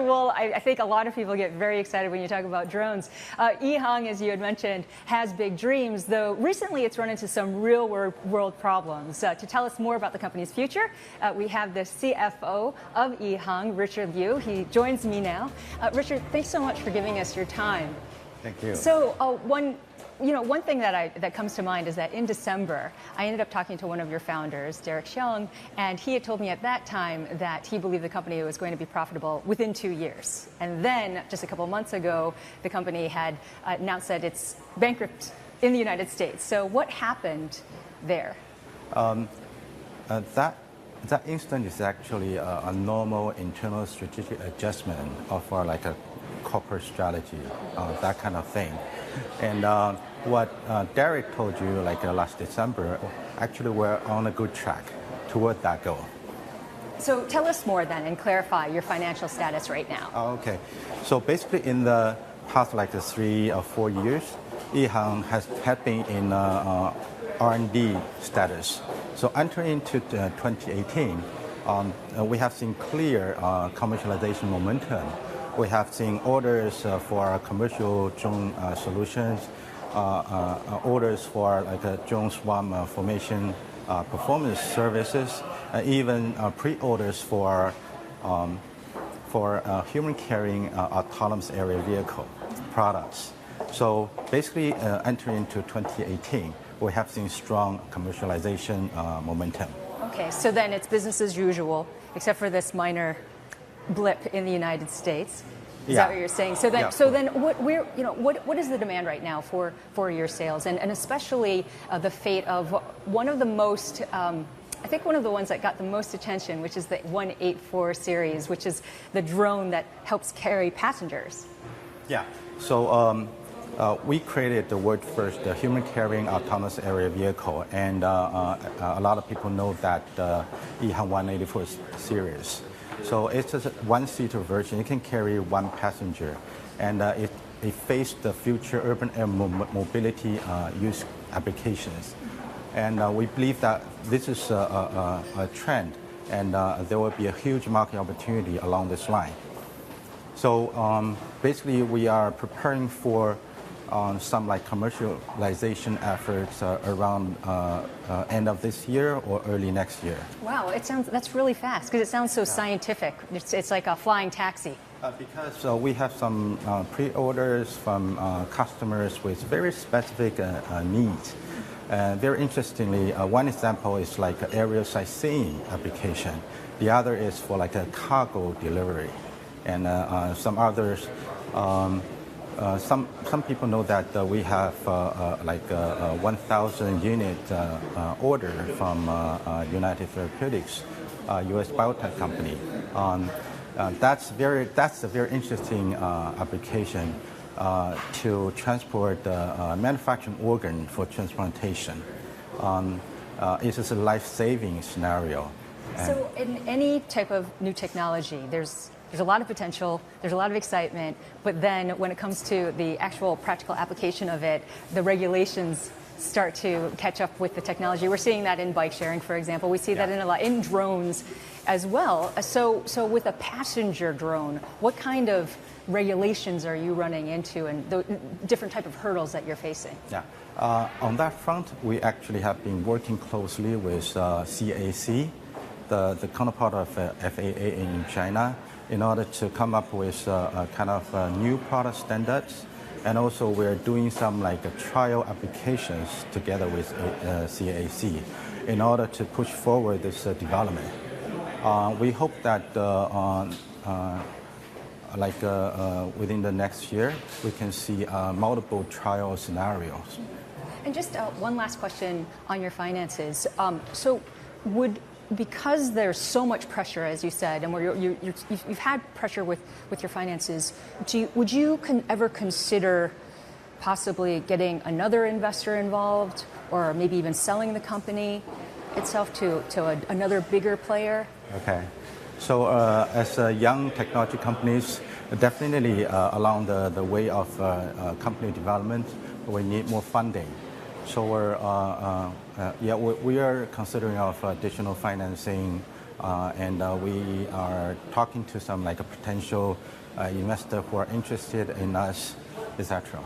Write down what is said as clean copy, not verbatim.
Well, I think a lot of people get very excited when you talk about drones. EHang, as you had mentioned, has big dreams, though recently it's run into some real-world problems. To tell us more about the company's future, we have the CFO of EHang, Richard Liu. He joins me now. Richard, thanks so much for giving us your time. Thank you. So one thing that comes to mind is that in December, I ended up talking to one of your founders, Derek Xiong, and he had told me at that time that he believed the company was going to be profitable within 2 years. And then, just a couple months ago, the company had announced that it's bankrupt in the United States. So what happened there? That instance is actually a normal internal strategic adjustment of our a corporate strategy, that kind of thing. And what Derek told you last December, actually we're on a good track toward that goal. So tell us more then and clarify your financial status right now. Okay. So basically in the past 3 or 4 years, EHang had been in R&D status. So entering into 2018, we have seen clear commercialization momentum. We have seen orders for our commercial drone solutions, orders for drone swarm formation performance services, even pre-orders for human carrying autonomous aerial vehicle products. So basically entering into 2018, we have seen strong commercialization momentum. Okay, so then it's business as usual, except for this minor blip in the United States. Is that what you're saying? So then, what is the demand right now for your sales, and especially the fate of one of the most, I think one of the ones that got the most attention, which is the 184 series, which is the drone that helps carry passengers. Yeah. So we created the world's first human carrying autonomous aerial vehicle, and a lot of people know that EHang 184 series. So it's just a one-seater version. It can carry one passenger, and it faced the future urban air mobility use applications. And we believe that this is a trend, and there will be a huge market opportunity along this line. So basically, we are preparing for some commercialization efforts around end of this year or early next year. Wow, that's really fast because it sounds so scientific. It's like a flying taxi. Because we have some pre-orders from customers with very specific needs. Very interestingly, one example is aerial sightseeing application. The other is for a cargo delivery, and some others. Some people know that we have a 1,000 unit order from United Therapeutics, U.S. biotech company. That's a very interesting application to transport manufacturing organ for transplantation. It is a life-saving scenario. So in any type of new technology, there's a lot of potential, there's a lot of excitement, but then when it comes to the actual practical application of it, the regulations start to catch up with the technology. We're seeing that in bike sharing, for example. We see that in drones as well. So with a passenger drone, what kind of regulations are you running into, and the different type of hurdles that you're facing? Yeah. On that front, we actually have been working closely with CAC, the counterpart of FAA in China, in order to come up with a kind of new product standards. And also we're doing some trial applications together with CAC in order to push forward this development. We hope that within the next year, we can see multiple trial scenarios. And just one last question on your finances. Because there's so much pressure, as you said, and you've had pressure with your finances, would you ever consider possibly getting another investor involved, or maybe even selling the company itself to another bigger player? Okay. So as young technology companies, definitely along the way of company development, we need more funding. So we are considering of additional financing and we are talking to some like a potential investor who are interested in us, etc.